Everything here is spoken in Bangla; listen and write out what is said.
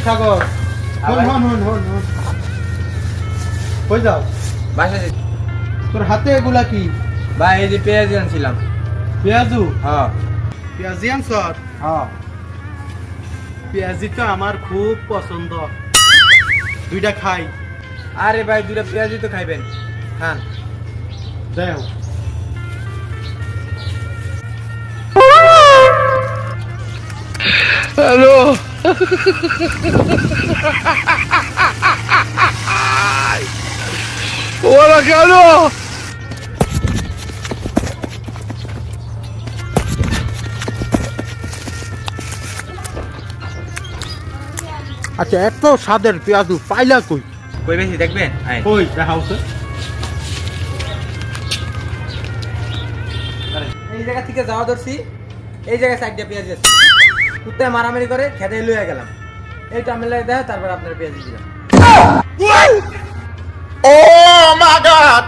সাগর হন হন হন হন হন কই যাও? বাসা তোর হাতে এগুলা কি? ভাই এই যে পেঁয়াজ আনছিলাম। পেঁয়াজু? হ্যাঁ পেঁয়াজি আনছর? হ্যাঁ। পেঁয়াজি তো আমার খুব পছন্দ, দুইটা খাই। আরে ভাই দুটা পেঁয়াজই তো খাইবেন, খান। দেও। হ্যালো ওরা কেন? আচ্ছা, এত স্বাদের পেঁয়াজু পাইলা কই? কই বেশি দেখবেন? কই দেখাও তো। এই জায়গা থেকে যাওয়া ধরছি, এই জায়গায় সাইডটা পেঁয়াজ আছে, কুত্তায় মারামারি করে খেতে লইয়া গেলাম, এই টামেলায় দেখা তারপর আপনার পেঁয়াজ দিলাম। Oh my God!